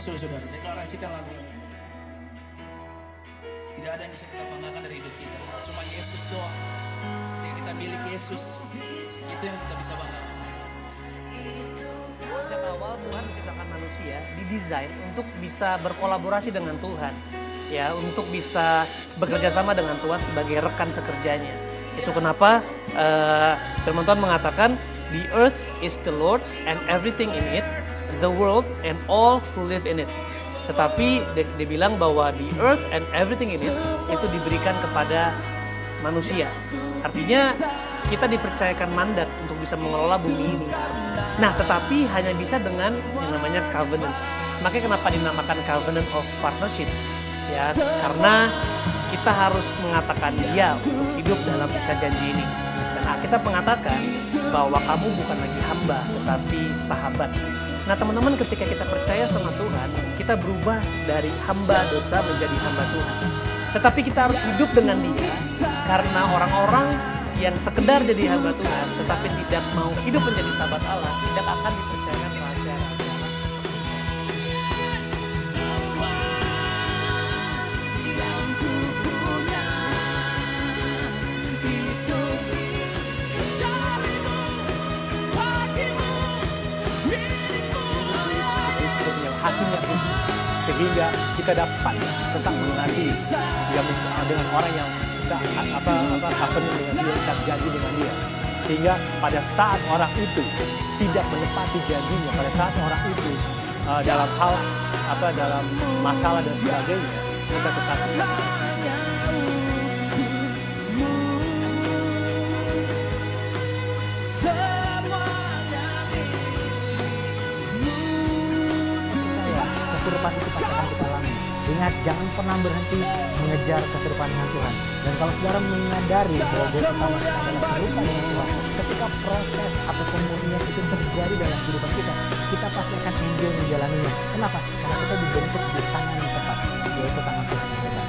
Mari saudara-saudara deklarasikan lagu ini. Tidak ada yang bisa kita banggakan dari hidup kita. Cuma Yesus doang. Yang kita miliki Yesus. Itu yang kita bisa banggakan. Sejak awal Tuhan menciptakan manusia didesain untuk bisa berkolaborasi dengan Tuhan, ya, untuk bisa bekerja sama dengan Tuhan sebagai rekan sekerjanya. Itu kenapa firman Tuhan mengatakan, the earth is the Lord's and everything in it, the world and all who live in it. Tetapi dia bilang bahwa the earth and everything in it itu diberikan kepada manusia. Artinya kita dipercayakan mandat untuk bisa mengelola bumi ini. Nah, tetapi hanya bisa dengan yang namanya covenant. Makanya kenapa dinamakan covenant of partnership? Ya, karena kita harus mengatakan ya untuk hidup dalam ikat janji ini. Dan Alkitab mengatakan bahwa kamu bukan lagi hamba, tetapi sahabat. Nah, teman-teman, ketika kita percaya sama Tuhan, kita berubah dari hamba dosa menjadi hamba Tuhan. Tetapi kita harus hidup dengan Dia, karena orang-orang yang sekedar jadi hamba Tuhan, tetapi tidak mau hidup menjadi sahabat Allah, tidak akan dipercayakan rahasia. Hatinya Kristus, sehingga kita dapat tetap mengasihi yang dengan orang yang covenant dengan dia, ikat janji dengan dia, sehingga pada saat orang itu tidak menepati janjinya, pada saat orang itu dalam hal dalam masalah dan sebagainya, kita tetap keserupan itu pasti akan kita alami. Ingat, jangan pernah berhenti mengejar keserupaan dengan Tuhan. Dan kalau saudara menyadari bahwa goal utama kita adalah serupa dengan Tuhan, ketika proses atau pemurnian itu terjadi dalam kehidupan kita, kita pasti akan enjoy menjalaninya. Kenapa? Karena kita dibentuk di tangan yang tepat, yaitu tangan Tuhan yang hebat.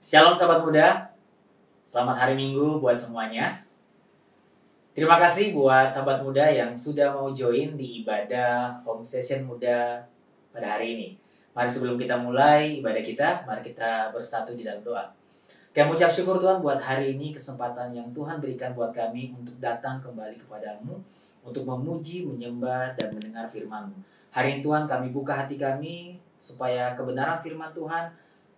Shalom sahabat muda, selamat hari Minggu buat semuanya. Terima kasih buat sahabat muda yang sudah mau join di ibadah home session muda pada hari ini. Mari sebelum kita mulai ibadah kita, mari kita bersatu di dalam doa. Kami ucap syukur Tuhan buat hari ini, kesempatan yang Tuhan berikan buat kami untuk datang kembali kepadamu, untuk memuji, menyembah, dan mendengar firman-Mu. Hari ini Tuhan kami buka hati kami, supaya kebenaran firman Tuhan,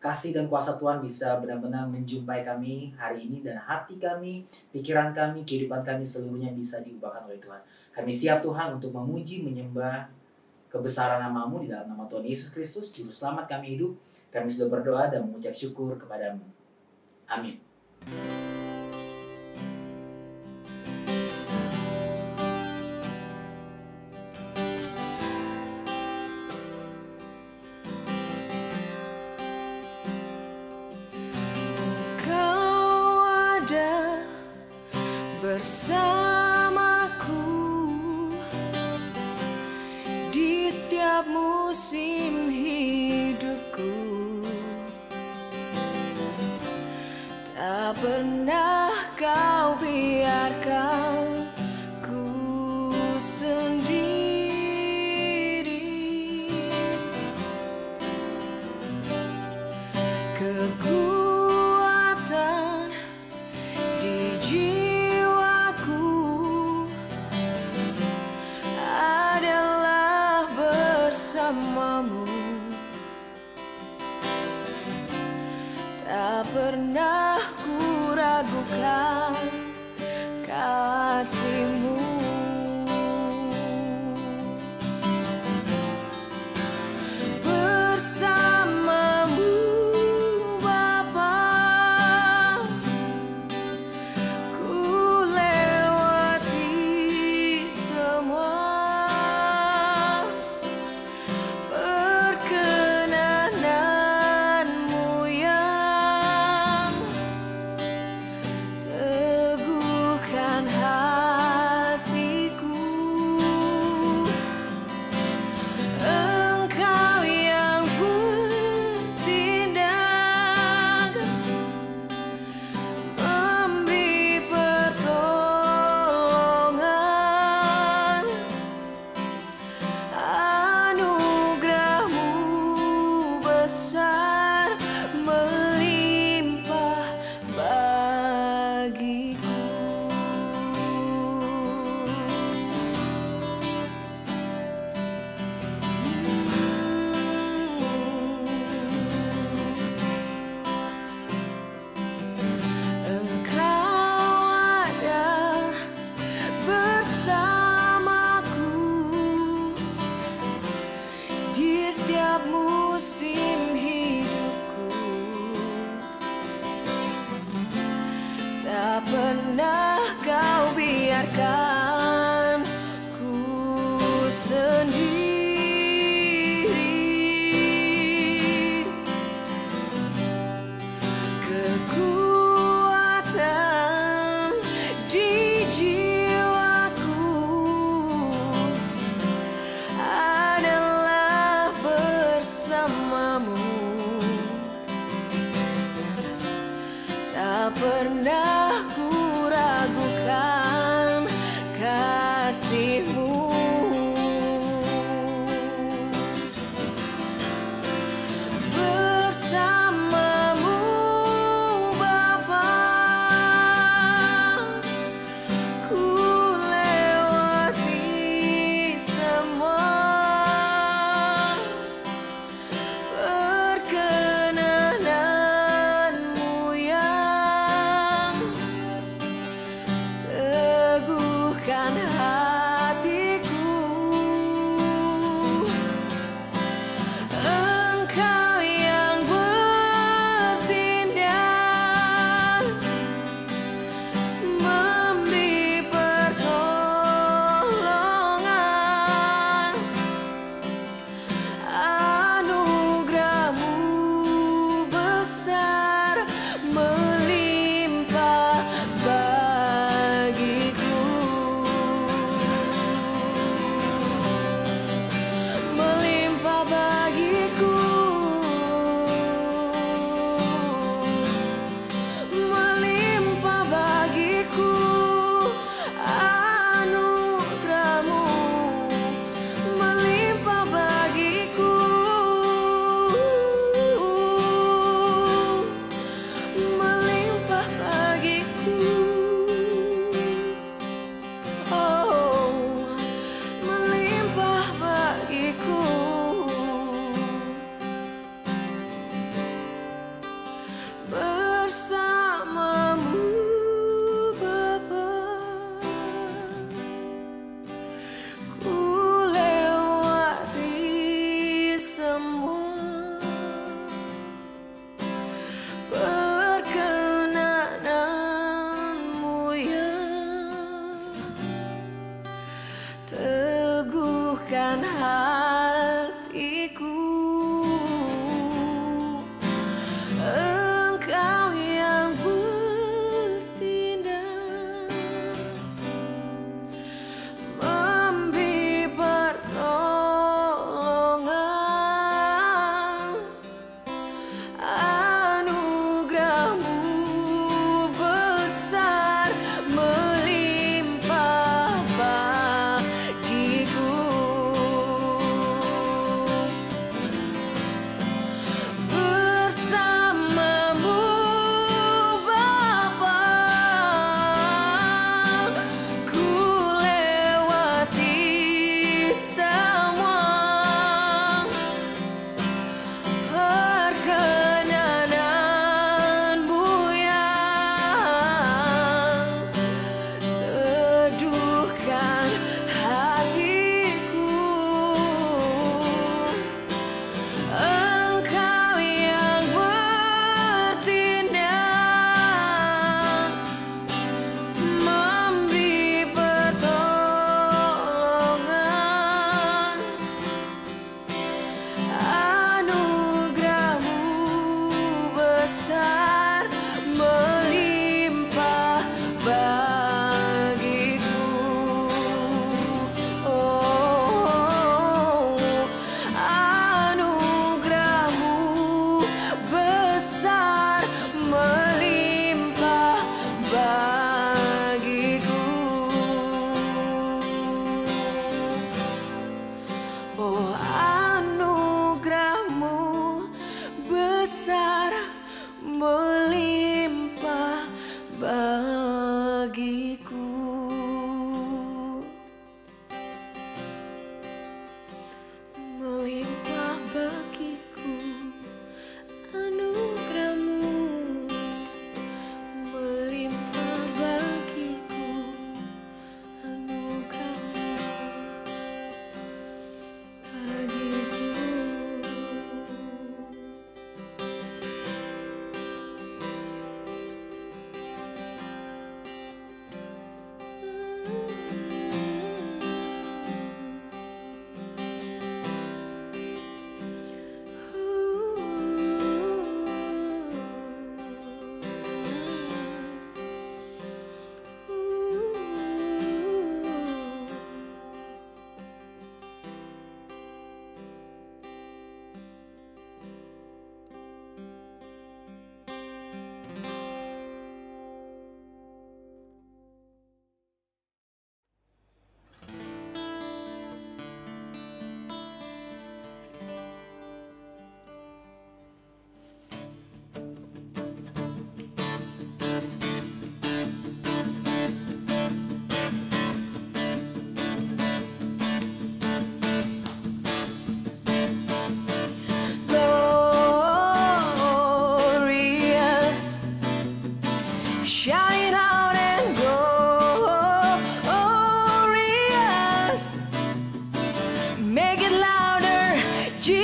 kasih dan kuasa Tuhan bisa benar-benar menjumpai kami hari ini, dan hati kami, pikiran kami, kehidupan kami seluruhnya bisa diubahkan oleh Tuhan. Kami siap Tuhan untuk memuji, menyembah kebesaran nama-Mu di dalam nama Tuhan Yesus Kristus, Juru Selamat kami hidup. Kami sudah berdoa dan mengucap syukur kepadamu. Amin. Bersamaku di setiap musim hidupku, tak pernah kau biarkan ku sendiri. Kekuatan di jiwaku adalah bersamamu. Tak pernah ku ragukan kasih. kasih-Mu. Bersama-Mu Bapa, ku lewati semua. Perkenanan-Mu yang teguhkan hatiku. Engkau yang bertindak, memberi pertolongan. Anugerah-Mu besar melimpah bagiku. Engkau ada bersamaku di setiap musim hidupku. Tak pernah Kau biarkan ku sendiri. Kekuatan di jiwaku adalah bersama-Mu. Tak pernah ku ragukan kasih-Mu. Bersama-Mu Bapa, ku lewati semua. Perkenanan-Mu yang teguhkan hatiku. Engkau yang bertindak, memberi pertolongan. Anugerah-Mu besar melimpah bagiku. Melimpah bagiku. Melimpah bagiku. Anugerah-Mu melimpah bagiku. Melimpah bagiku. Oh, melimpah bagiku. Bersama-Mu Bapa, ku lewati semua. Perkenanan-Mu yang teguhkan hatiku. Engkau yang bertindak, memberi pertolongan. Anugerah-Mu besar melimpah bagiku.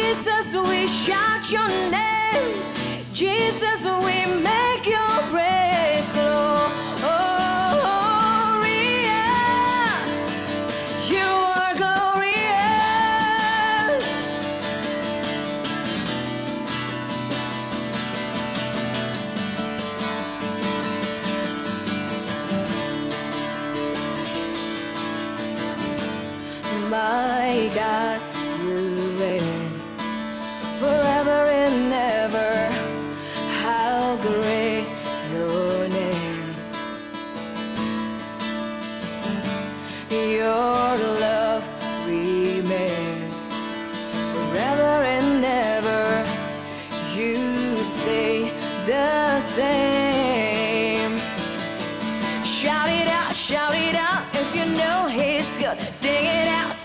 Jesus, we shout your name. Jesus, we make your praise glorious. You are glorious. My God, you reign forever and ever. How great your name. Your love remains forever and ever. You stay the same. Shout it out if you know He's good. Sing it out,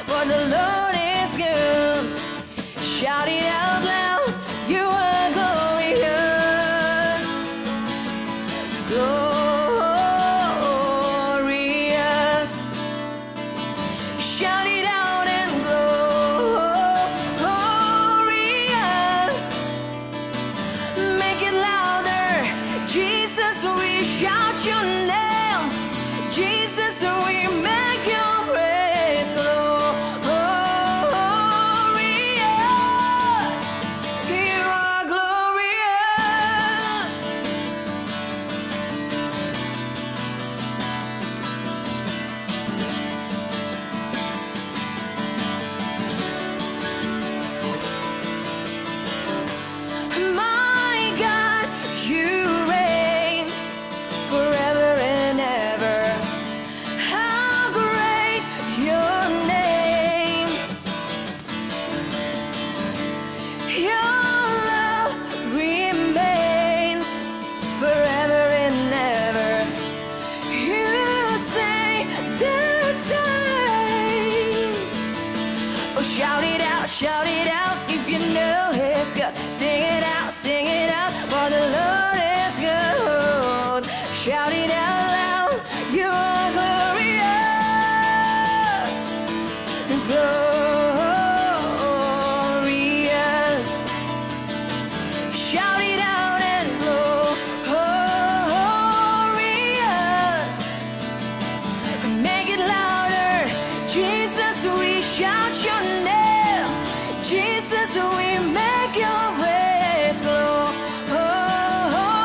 for the Lord is good. Shout it out loud, you are glorious. Glorious. Shout it out and glorious. Make it louder. Jesus, we shout your name. Jesus, we make your praise glorious. You are glorious. My God, you reign forever and ever. How great your name. Your love remains forever and ever. You stay the same. Oh, shout it out if you know He's good. Sing it out, for the Lord is good. Shout it out loud, you are glorious. Glorious. Shout it out and glorious. Make it louder. Jesus, we shout your name. Jesus, we make your praise glorious.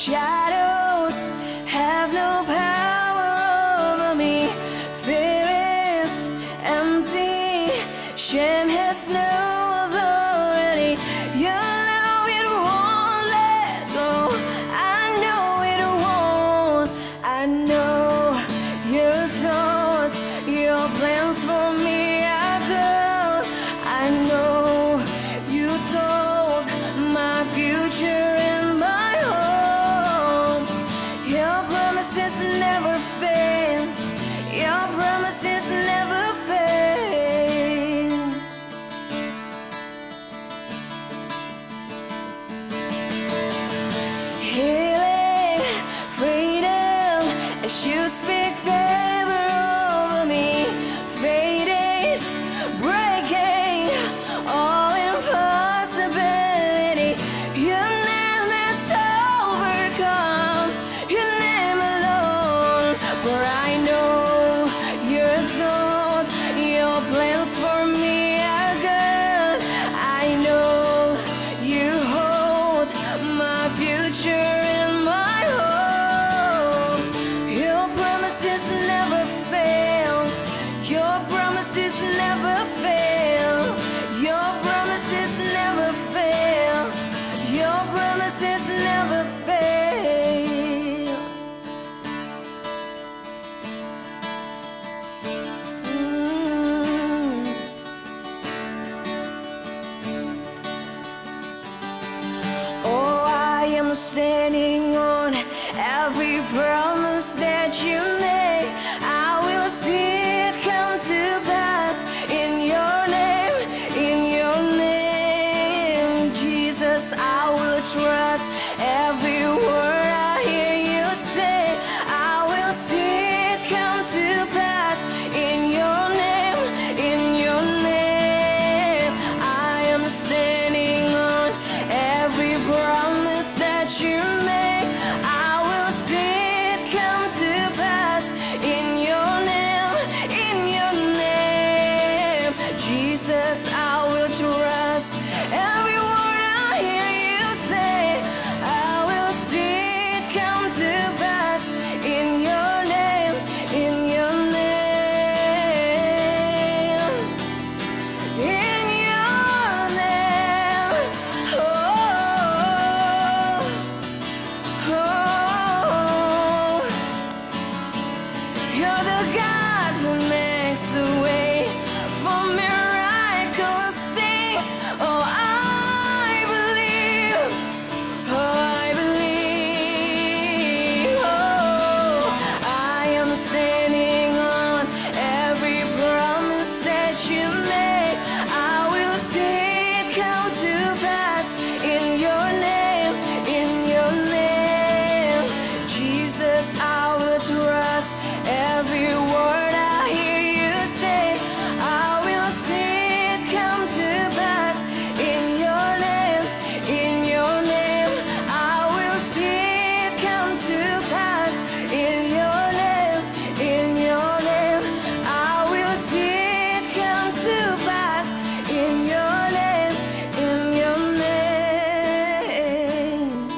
Shadows have no power over me. Fear is empty. Shame has no authority. Your love, it won't let go. I know it won't. I know your thoughts, your plans for me are good. I know you told my future in my home. Your promises never fail. Your promises never fail. Healing, freedom, as you speak favor over me. Fate is breaking all impossibility. Your name is overcome, your name alone. For I know your thoughts, your plans for me are good. I know you hold my future in my home. Your promises never fail. Your promises never fail. Your promises never fail. Your promises never fail. Mm. Oh, I am standing on every promise that you made. I will see it come to pass in your name, in your name. Jesus, I will trust every word I hear you say. I will see it come to pass in your name, in your name. I am standing on every promise that you make. I will see it come to pass in your name, in your name. Jesus, I will trust every word I hear you say. I will see it come to pass in your name, in your name, in your name. Oh, oh, you're the God who makes a way for miraculous things. Oh, I believe. Oh, I believe. Oh, I am standing on every promise that you make. I will see it come to pass in your name, in your name. Jesus, I will trust every word I hear you say. I will see it come to pass in your name, in your name. I will see it come to pass in your name, in your name. I will see it come to pass in your name, in your name.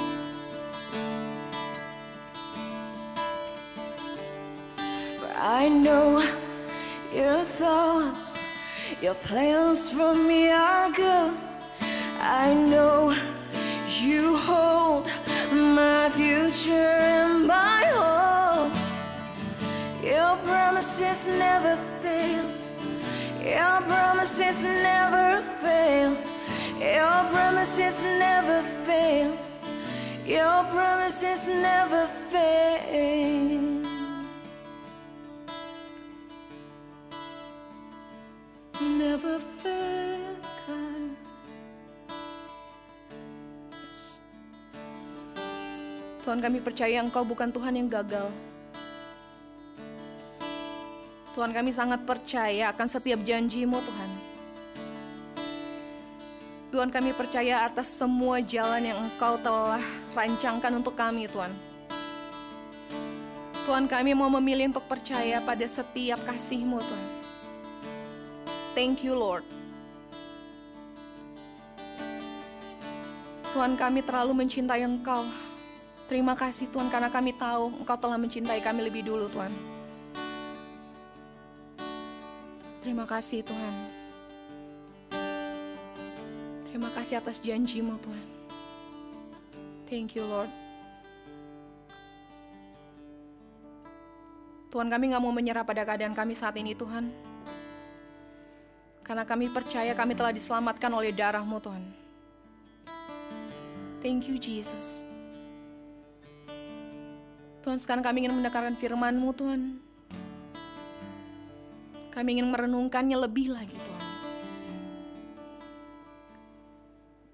For I know your thoughts, your plans for me are good. I know you hold my future in my home. Your promises never fail. Your promises never fail. Your promises never fail. Your promises never fail. Never fail. Yes. Tuhan, kami percaya Engkau bukan Tuhan yang gagal. Tuhan, kami sangat percaya akan setiap janji-Mu, Tuhan. Tuhan, kami percaya atas semua jalan yang Engkau telah rancangkan untuk kami, Tuhan. Tuhan, kami mau memilih untuk percaya pada setiap kasih-Mu, Tuhan. Thank you, Lord. Tuhan, kami terlalu mencintai Engkau Terima kasih Tuhan karena kami tahu Engkau telah mencintai kami lebih dulu Tuhan. Terima kasih Tuhan. Terima kasih atas janji-Mu Tuhan. Thank you Lord. Tuhan, kami gak mau menyerah pada keadaan kami saat ini Tuhan. Karena kami percaya kami telah diselamatkan oleh darah-Mu Tuhan. Thank you Jesus. Tuhan, sekarang kami ingin mendengarkan firman-Mu Tuhan. Kami ingin merenungkannya lebih lagi Tuhan.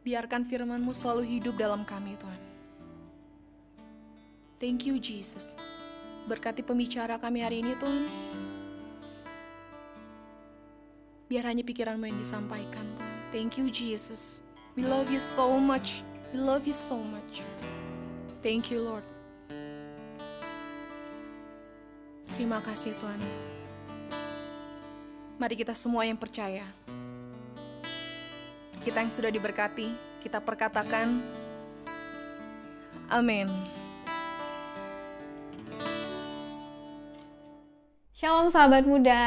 Biarkan firman-Mu selalu hidup dalam kami Tuhan. Thank you Jesus. Berkati pembicara kami hari ini Tuhan. Biar hanya pikiran-Mu yang disampaikan Tuhan. Thank you Jesus. We love you so much. We love you so much. Thank you Lord. Terima kasih Tuhan. Mari kita semua yang percaya. Kita yang sudah diberkati, kita perkatakan amin. Shalom sahabat muda,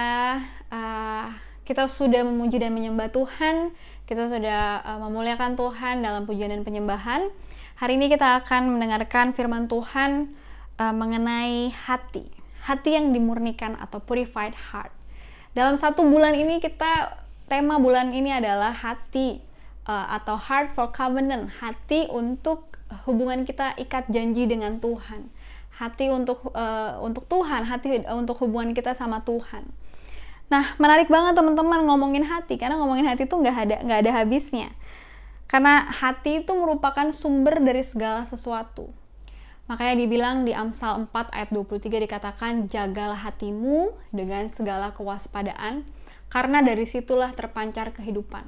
kita sudah memuji dan menyembah Tuhan, kita sudah memuliakan Tuhan dalam pujian dan penyembahan. Hari ini kita akan mendengarkan firman Tuhan mengenai hati yang dimurnikan atau purified heart. Dalam 1 bulan ini tema bulan ini adalah hati atau heart for covenant, hati untuk hubungan kita ikat janji dengan Tuhan. Hati untuk Tuhan, hati untuk hubungan kita sama Tuhan. Nah, menarik banget teman-teman ngomongin hati, karena ngomongin hati itu nggak ada habisnya. Karena hati itu merupakan sumber dari segala sesuatu. Makanya dibilang di Amsal 4 ayat 23 dikatakan, jagalah hatimu dengan segala kewaspadaan, karena dari situlah terpancar kehidupan.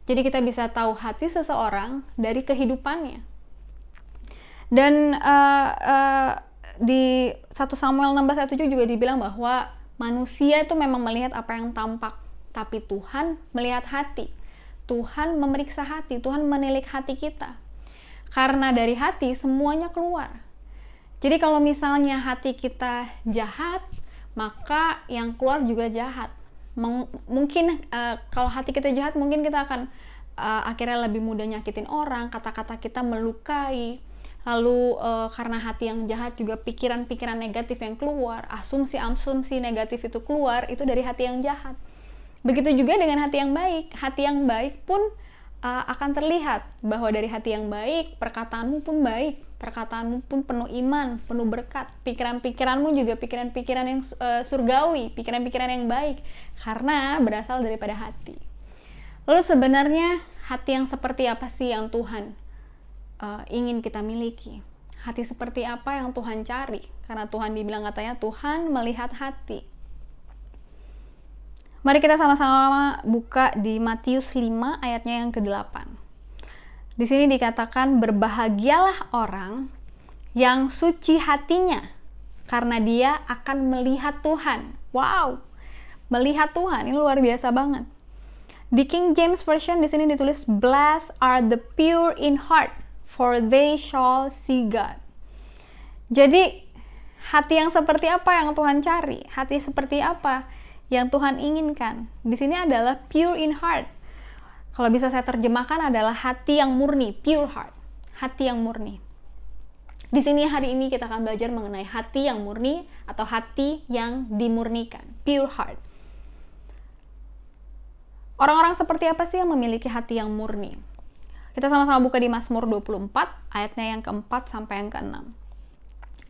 Jadi kita bisa tahu hati seseorang dari kehidupannya. Dan di 1 Samuel 16 ayat 7 juga dibilang bahwa manusia itu memang melihat apa yang tampak, tapi Tuhan melihat hati. Tuhan memeriksa hati, Tuhan menilik hati kita. Karena dari hati semuanya keluar. Jadi kalau misalnya hati kita jahat, maka yang keluar juga jahat. Mungkin kalau hati kita jahat, mungkin kita akan akhirnya lebih mudah nyakitin orang, kata-kata kita melukai. Lalu karena hati yang jahat juga pikiran-pikiran negatif yang keluar, asumsi-asumsi negatif itu keluar, itu dari hati yang jahat. Begitu juga dengan hati yang baik. Hati yang baik pun akan terlihat bahwa dari hati yang baik, perkataanmu pun baik, perkataanmu pun penuh iman, penuh berkat. Pikiran-pikiranmu juga pikiran-pikiran yang surgawi, pikiran-pikiran yang baik, karena berasal daripada hati. Lalu sebenarnya hati yang seperti apa sih yang Tuhan ingin kita miliki? Hati seperti apa yang Tuhan cari? Karena Tuhan dibilang katanya Tuhan melihat hati. Mari kita sama-sama buka di Matius 5 ayatnya yang ke-8. Di sini dikatakan, berbahagialah orang yang suci hatinya, karena dia akan melihat Tuhan. Wow, melihat Tuhan, ini luar biasa banget. Di King James Version di sini ditulis, blessed are the pure in heart, for they shall see God. Jadi, hati yang seperti apa yang Tuhan cari? Hati seperti apa yang Tuhan inginkan? Di sini adalah pure in heart. Kalau bisa saya terjemahkan adalah hati yang murni, pure heart. Hati yang murni. Di sini hari ini kita akan belajar mengenai hati yang murni atau hati yang dimurnikan, pure heart. Orang-orang seperti apa sih yang memiliki hati yang murni? Kita sama-sama buka di Mazmur 24 ayatnya yang ke-4 sampai yang ke-6.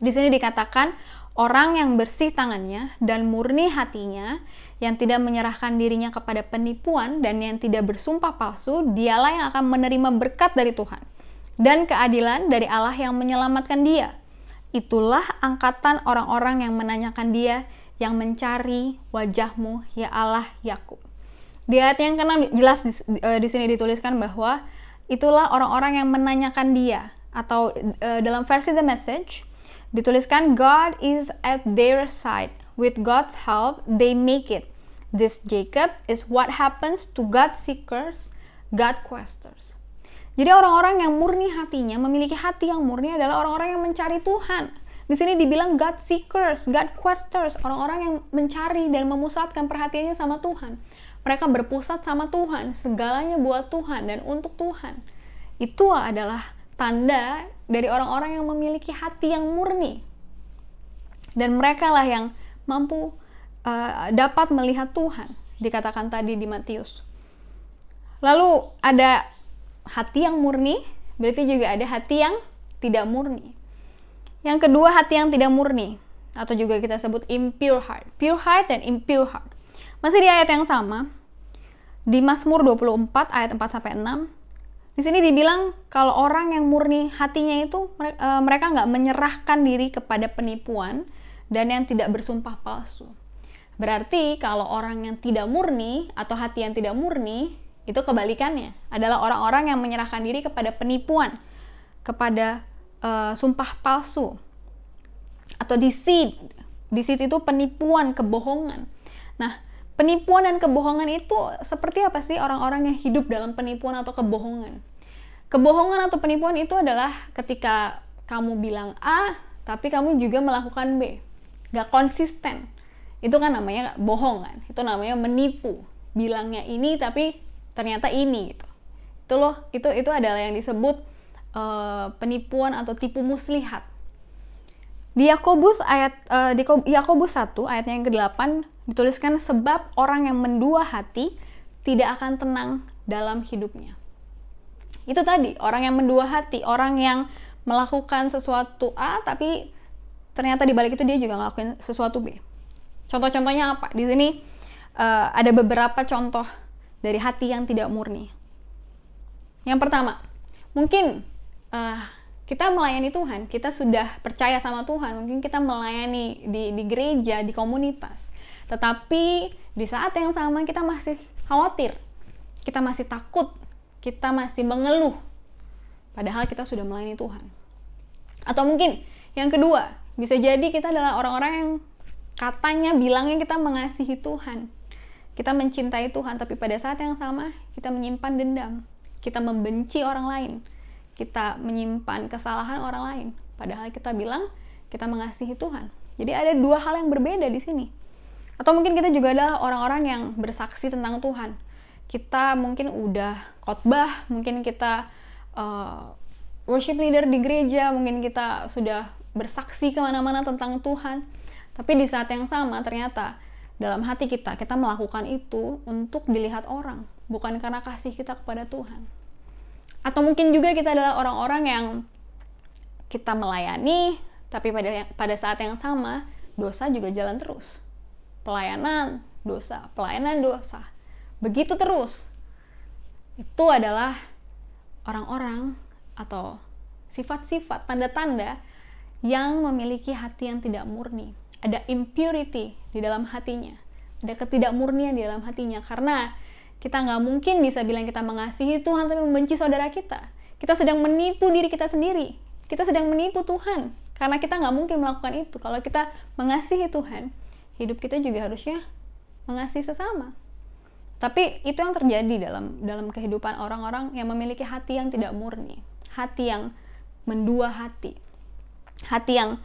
Di sini dikatakan, orang yang bersih tangannya dan murni hatinya, yang tidak menyerahkan dirinya kepada penipuan dan yang tidak bersumpah palsu, dialah yang akan menerima berkat dari Tuhan dan keadilan dari Allah yang menyelamatkan dia. Itulah angkatan orang-orang yang menanyakan dia, yang mencari wajah-Mu, ya Allah Yakub. Di ayat yang ke-6 jelas di sini dituliskan bahwa itulah orang-orang yang menanyakan dia, atau dalam versi The Message dituliskan, God is at their side. With God's help, they make it. This Jacob is what happens to God seekers, God questers. Jadi orang-orang yang murni hatinya, memiliki hati yang murni adalah orang-orang yang mencari Tuhan. Di sini dibilang God seekers, God questers, orang-orang yang mencari dan memusatkan perhatiannya sama Tuhan. Mereka berpusat sama Tuhan, segalanya buat Tuhan dan untuk Tuhan. Itu adalah tanda dari orang-orang yang memiliki hati yang murni. Dan mereka lah yang mampu dapat melihat Tuhan, dikatakan tadi di Matius. Lalu ada hati yang murni, berarti juga ada hati yang tidak murni. Yang kedua, hati yang tidak murni, atau juga kita sebut impure heart. Pure heart dan impure heart. Masih di ayat yang sama, di Mazmur 24 ayat 4-6, di sini dibilang kalau orang yang murni hatinya itu, mereka nggak menyerahkan diri kepada penipuan dan yang tidak bersumpah palsu. Berarti kalau orang yang tidak murni atau hati yang tidak murni, itu kebalikannya, adalah orang-orang yang menyerahkan diri kepada penipuan, kepada sumpah palsu, atau deceit. Deceit itu penipuan, kebohongan. Nah, penipuan dan kebohongan itu seperti apa sih orang-orang yang hidup dalam penipuan atau kebohongan? Kebohongan atau penipuan itu adalah ketika kamu bilang A, tapi kamu juga melakukan B. Gak konsisten. Itu kan namanya bohong kan? Itu namanya menipu. Bilangnya ini tapi ternyata ini gitu. Itu adalah yang disebut penipuan atau tipu muslihat. Di Yakobus 1 ayatnya yang ke-8 dituliskan, sebab orang yang mendua hati tidak akan tenang dalam hidupnya. Itu tadi, orang yang mendua hati, orang yang melakukan sesuatu A tapi ternyata di balik itu dia juga ngelakuin sesuatu B. Contoh-contohnya apa? Di sini ada beberapa contoh dari hati yang tidak murni. Yang pertama, mungkin kita melayani Tuhan, kita sudah percaya sama Tuhan, mungkin kita melayani di gereja, di komunitas. Tetapi di saat yang sama kita masih khawatir, kita masih takut, kita masih mengeluh, padahal kita sudah melayani Tuhan. Atau mungkin yang kedua, bisa jadi kita adalah orang-orang yang katanya bilangnya kita mengasihi Tuhan, kita mencintai Tuhan, tapi pada saat yang sama kita menyimpan dendam, kita membenci orang lain, kita menyimpan kesalahan orang lain, padahal kita bilang kita mengasihi Tuhan. Jadi ada dua hal yang berbeda di sini. Atau mungkin kita juga adalah orang-orang yang bersaksi tentang Tuhan. Kita mungkin udah khotbah, mungkin kita worship leader di gereja, mungkin kita sudah bersaksi kemana-mana tentang Tuhan, tapi di saat yang sama ternyata dalam hati kita melakukan itu untuk dilihat orang, bukan karena kasih kita kepada Tuhan. Atau mungkin juga kita adalah orang-orang yang kita melayani, tapi pada saat yang sama dosa juga jalan terus. Pelayanan dosa, begitu terus. Itu adalah orang-orang atau sifat-sifat, tanda-tanda yang memiliki hati yang tidak murni. Ada impurity di dalam hatinya, ada ketidakmurnian di dalam hatinya, karena kita nggak mungkin bisa bilang kita mengasihi Tuhan tapi membenci saudara kita. Kita sedang menipu diri kita sendiri, kita sedang menipu Tuhan, karena kita nggak mungkin melakukan itu. Kalau kita mengasihi Tuhan, hidup kita juga harusnya mengasihi sesama. Tapi itu yang terjadi dalam kehidupan orang-orang yang memiliki hati yang tidak murni, hati yang mendua hati, hati yang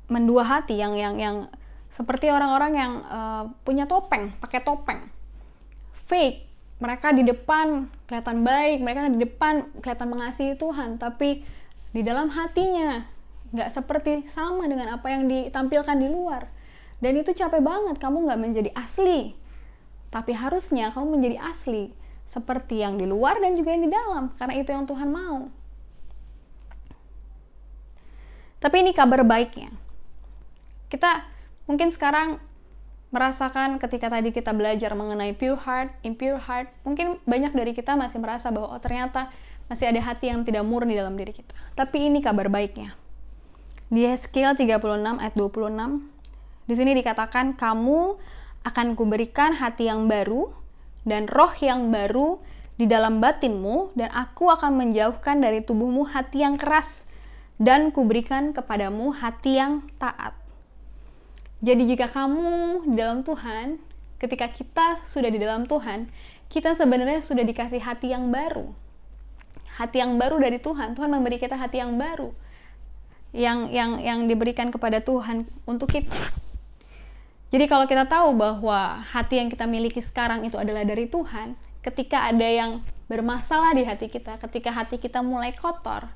mendua hati yang seperti orang-orang yang punya topeng, pakai topeng, fake. Mereka di depan kelihatan baik, mereka di depan kelihatan mengasihi Tuhan, tapi di dalam hatinya nggak seperti sama dengan apa yang ditampilkan di luar. Dan itu capek banget, kamu nggak menjadi asli. Tapi harusnya kamu menjadi asli, seperti yang di luar dan juga yang di dalam, karena itu yang Tuhan mau. Tapi ini kabar baiknya. Kita mungkin sekarang merasakan ketika tadi kita belajar mengenai pure heart, impure heart, mungkin banyak dari kita masih merasa bahwa ternyata masih ada hati yang tidak murni dalam diri kita. Tapi ini kabar baiknya. Di Yeskiel 36 ayat 26, di sini dikatakan, kamu akan kuberikan hati yang baru dan roh yang baru di dalam batinmu, dan aku akan menjauhkan dari tubuhmu hati yang keras, dan kuberikan kepadamu hati yang taat. Jadi jika kamu di dalam Tuhan, ketika kita sudah di dalam Tuhan, kita sebenarnya sudah dikasih hati yang baru. Hati yang baru dari Tuhan. Tuhan memberi kita hati yang baru. Yang diberikan kepada Tuhan untuk kita. Jadi kalau kita tahu bahwa hati yang kita miliki sekarang itu adalah dari Tuhan, ketika ada yang bermasalah di hati kita, ketika hati kita mulai kotor,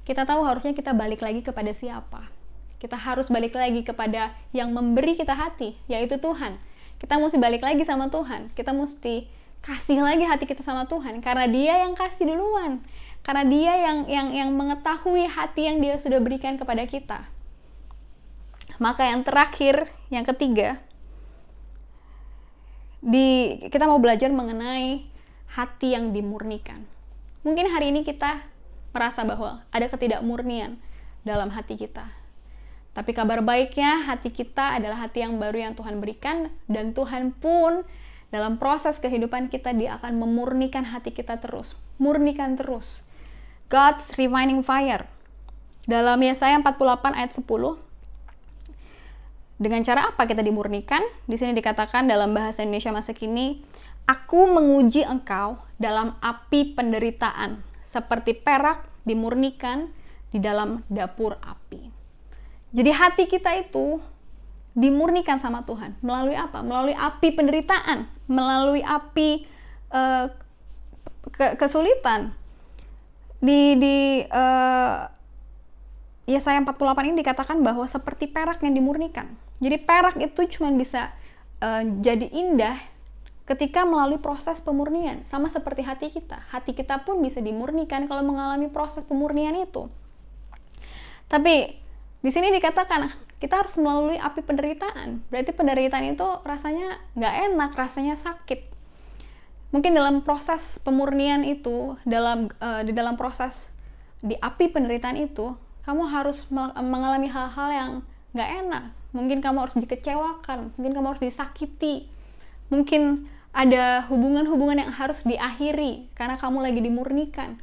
kita tahu harusnya kita balik lagi kepada siapa. Kita harus balik lagi kepada yang memberi kita hati, yaitu Tuhan. Kita mesti balik lagi sama Tuhan. Kita mesti kasih lagi hati kita sama Tuhan, karena Dia yang kasih duluan. Karena Dia yang mengetahui hati yang Dia sudah berikan kepada kita. Maka yang terakhir, yang ketiga, kita mau belajar mengenai hati yang dimurnikan. Mungkin hari ini kita merasa bahwa ada ketidakmurnian dalam hati kita. Tapi kabar baiknya, hati kita adalah hati yang baru yang Tuhan berikan, dan Tuhan pun dalam proses kehidupan kita, Dia akan memurnikan hati kita terus. Murnikan terus. God's refining fire. Dalam Yesaya 48 ayat 10, dengan cara apa kita dimurnikan? Di sini dikatakan dalam bahasa Indonesia masa kini, aku menguji engkau dalam api penderitaan, seperti perak dimurnikan di dalam dapur api. Jadi hati kita itu dimurnikan sama Tuhan. Melalui apa? Melalui api penderitaan, melalui api kesulitan. Di Yesaya 48 ini dikatakan bahwa seperti perak yang dimurnikan. Jadi perak itu cuma bisa jadi indah ketika melalui proses pemurnian. Sama seperti hati kita. Hati kita pun bisa dimurnikan kalau mengalami proses pemurnian itu. Tapi di sini dikatakan kita harus melalui api penderitaan. Berarti penderitaan itu rasanya nggak enak, rasanya sakit. Mungkin dalam proses pemurnian itu, di dalam proses di api penderitaan itu, kamu harus mengalami hal-hal yang nggak enak. Mungkin kamu harus dikecewakan, mungkin kamu harus disakiti, mungkin ada hubungan-hubungan yang harus diakhiri karena kamu lagi dimurnikan.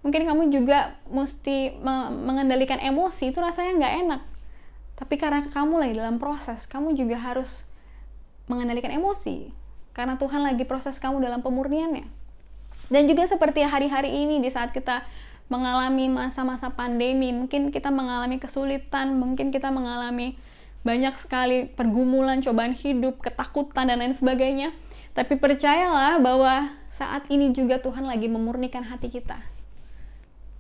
Mungkin kamu juga mesti mengendalikan emosi, itu rasanya nggak enak. Tapi karena kamu lagi dalam proses, kamu juga harus mengendalikan emosi. Karena Tuhan lagi proses kamu dalam pemurniannya. Dan juga seperti hari-hari ini, di saat kita mengalami masa-masa pandemi, mungkin kita mengalami kesulitan, mungkin kita mengalami banyak sekali pergumulan, cobaan hidup, ketakutan, dan lain sebagainya. Tapi percayalah bahwa saat ini juga Tuhan lagi memurnikan hati kita.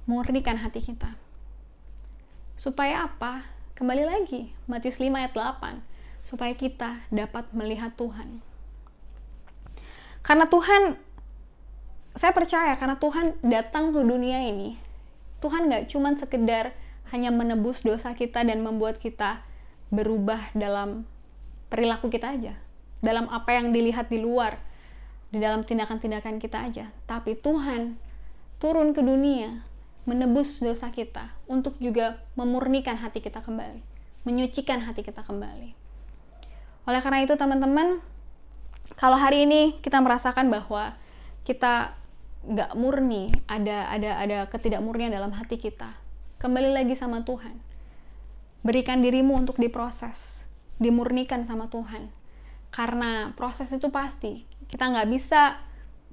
Memurnikan hati kita. Supaya apa? Kembali lagi, Matius 5 ayat 8. Supaya kita dapat melihat Tuhan. Karena Tuhan, saya percaya karena Tuhan datang ke dunia ini, Tuhan gak cuma sekedar hanya menebus dosa kita dan membuat kita berubah dalam perilaku kita aja, dalam apa yang dilihat di luar, di dalam tindakan-tindakan kita aja. Tapi Tuhan turun ke dunia, menebus dosa kita, untuk juga memurnikan hati kita kembali, menyucikan hati kita kembali. Oleh karena itu teman-teman, kalau hari ini kita merasakan bahwa kita nggak murni, ada ketidakmurnian dalam hati kita, kembali lagi sama Tuhan. Berikan dirimu untuk diproses, dimurnikan sama Tuhan. Karena proses itu pasti, kita nggak bisa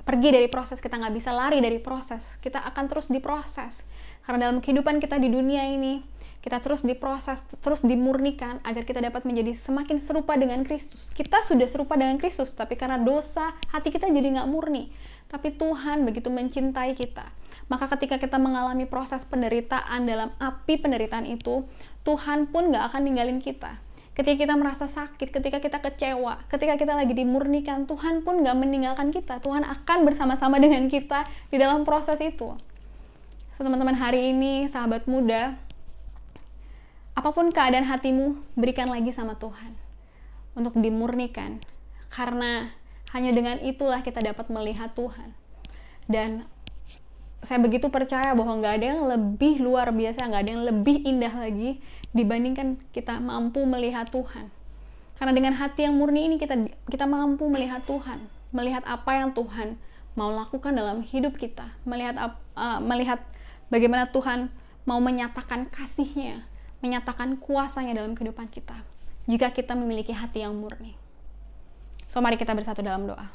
pergi dari proses, kita nggak bisa lari dari proses. Kita akan terus diproses. Karena dalam kehidupan kita di dunia ini, kita terus diproses, terus dimurnikan agar kita dapat menjadi semakin serupa dengan Kristus. Kita sudah serupa dengan Kristus, tapi karena dosa, hati kita jadi nggak murni. Tapi Tuhan begitu mencintai kita. Maka ketika kita mengalami proses penderitaan, dalam api penderitaan itu, Tuhan pun nggak akan ninggalin kita. Ketika kita merasa sakit, ketika kita kecewa, ketika kita lagi dimurnikan, Tuhan pun nggak meninggalkan kita. Tuhan akan bersama-sama dengan kita di dalam proses itu. So, teman-teman hari ini, sahabat muda, apapun keadaan hatimu, berikan lagi sama Tuhan untuk dimurnikan. Karena hanya dengan itulah kita dapat melihat Tuhan. Dan saya begitu percaya bahwa nggak ada yang lebih luar biasa, nggak ada yang lebih indah lagi dibandingkan kita mampu melihat Tuhan. Karena dengan hati yang murni ini kita mampu melihat Tuhan, melihat apa yang Tuhan mau lakukan dalam hidup kita, melihat bagaimana Tuhan mau menyatakan kasih-Nya, menyatakan kuasa-Nya dalam kehidupan kita, jika kita memiliki hati yang murni. So, mari kita bersatu dalam doa.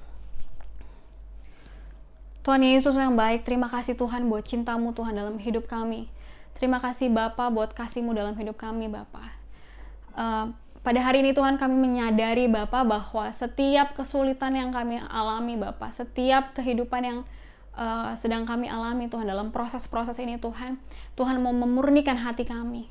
Tuhan Yesus yang baik, terima kasih Tuhan buat cinta-Mu Tuhan dalam hidup kami. Terima kasih Bapa buat kasih-Mu dalam hidup kami Bapa. Pada hari ini Tuhan kami menyadari Bapa bahwa setiap kesulitan yang kami alami Bapa, setiap kehidupan yang sedang kami alami Tuhan dalam proses-proses ini Tuhan, Tuhan mau memurnikan hati kami.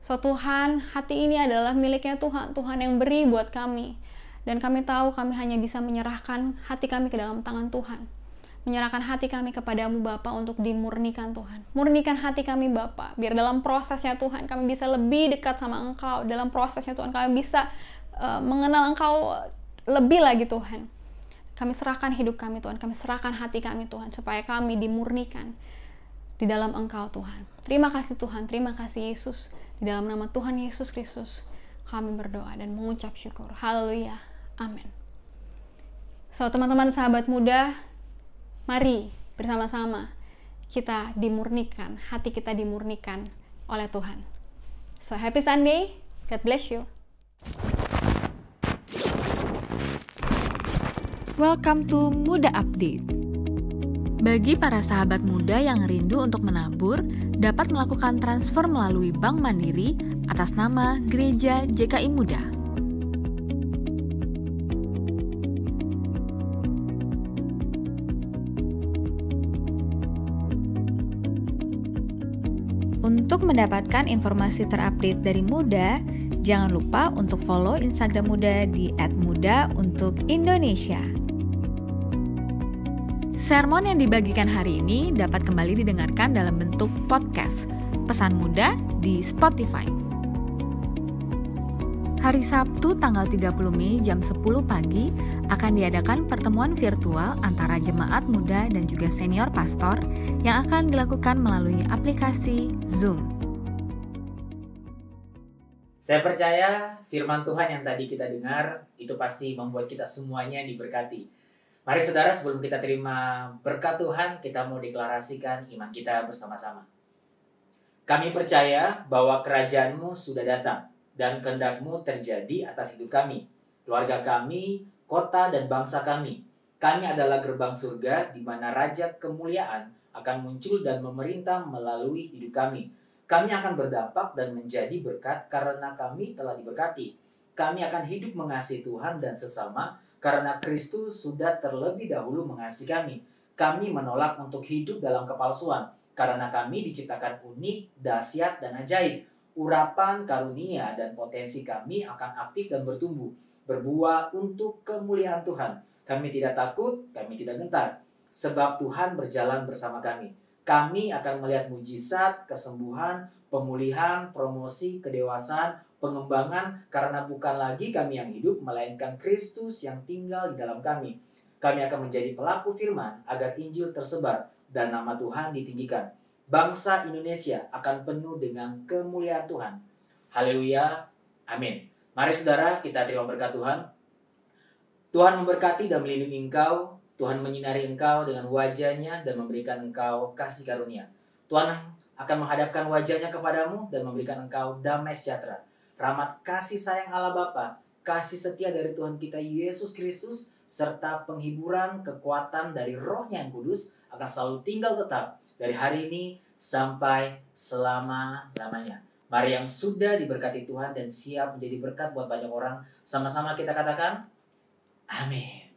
So Tuhan, hati ini adalah miliknya Tuhan, Tuhan yang beri buat kami. Dan kami tahu kami hanya bisa menyerahkan hati kami ke dalam tangan Tuhan. Menyerahkan hati kami kepadamu Bapa untuk dimurnikan Tuhan. Murnikan hati kami Bapa, biar dalam prosesnya Tuhan kami bisa lebih dekat sama Engkau. Dalam prosesnya Tuhan kami bisa mengenal Engkau lebih lagi Tuhan. Kami serahkan hidup kami Tuhan, kami serahkan hati kami Tuhan, supaya kami dimurnikan di dalam Engkau Tuhan. Terima kasih Tuhan, terima kasih Yesus. Di dalam nama Tuhan Yesus Kristus kami berdoa dan mengucap syukur. Haleluya, amin. So teman-teman sahabat muda, mari bersama-sama kita dimurnikan, hati kita dimurnikan oleh Tuhan. So happy Sunday, God bless you. Welcome to Muda Updates. Bagi para sahabat muda yang rindu untuk menabur, dapat melakukan transfer melalui Bank Mandiri atas nama Gereja JKI Muda. Untuk mendapatkan informasi terupdate dari Muda, jangan lupa untuk follow Instagram Muda di @muda_untuk_Indonesia. Sermon yang dibagikan hari ini dapat kembali didengarkan dalam bentuk podcast Pesan Muda di Spotify. Hari Sabtu tanggal 30 Mei jam 10 pagi akan diadakan pertemuan virtual antara jemaat muda dan juga senior pastor yang akan dilakukan melalui aplikasi Zoom. Saya percaya firman Tuhan yang tadi kita dengar itu pasti membuat kita semuanya diberkati. Mari saudara, sebelum kita terima berkat Tuhan, kita mau deklarasikan iman kita bersama-sama. Kami percaya bahwa kerajaan-Mu sudah datang dan kehendak-Mu terjadi atas hidup kami, keluarga kami, kota dan bangsa kami. Kami adalah gerbang surga di mana Raja Kemuliaan akan muncul dan memerintah melalui hidup kami. Kami akan berdampak dan menjadi berkat karena kami telah diberkati. Kami akan hidup mengasihi Tuhan dan sesama karena Kristus sudah terlebih dahulu mengasihi kami. Kami menolak untuk hidup dalam kepalsuan karena kami diciptakan unik, dahsyat, dan ajaib. Urapan, karunia, dan potensi kami akan aktif dan bertumbuh, berbuah untuk kemuliaan Tuhan. Kami tidak takut, kami tidak gentar, sebab Tuhan berjalan bersama kami. Kami akan melihat mujizat, kesembuhan, pemulihan, promosi, kedewasaan, pengembangan, karena bukan lagi kami yang hidup, melainkan Kristus yang tinggal di dalam kami. Kami akan menjadi pelaku firman agar Injil tersebar dan nama Tuhan ditinggikan. Bangsa Indonesia akan penuh dengan kemuliaan Tuhan. Haleluya, amin. Mari saudara, kita terima berkat Tuhan. Tuhan memberkati dan melindungi engkau. Tuhan menyinari engkau dengan wajah-Nya dan memberikan engkau kasih karunia. Tuhan akan menghadapkan wajah-Nya kepadamu dan memberikan engkau damai sejahtera. Rahmat kasih sayang Allah Bapa, kasih setia dari Tuhan kita Yesus Kristus, serta penghiburan kekuatan dari Roh-Nya yang kudus akan selalu tinggal tetap dari hari ini sampai selama-lamanya. Mari yang sudah diberkati Tuhan dan siap menjadi berkat buat banyak orang, sama-sama kita katakan, amin.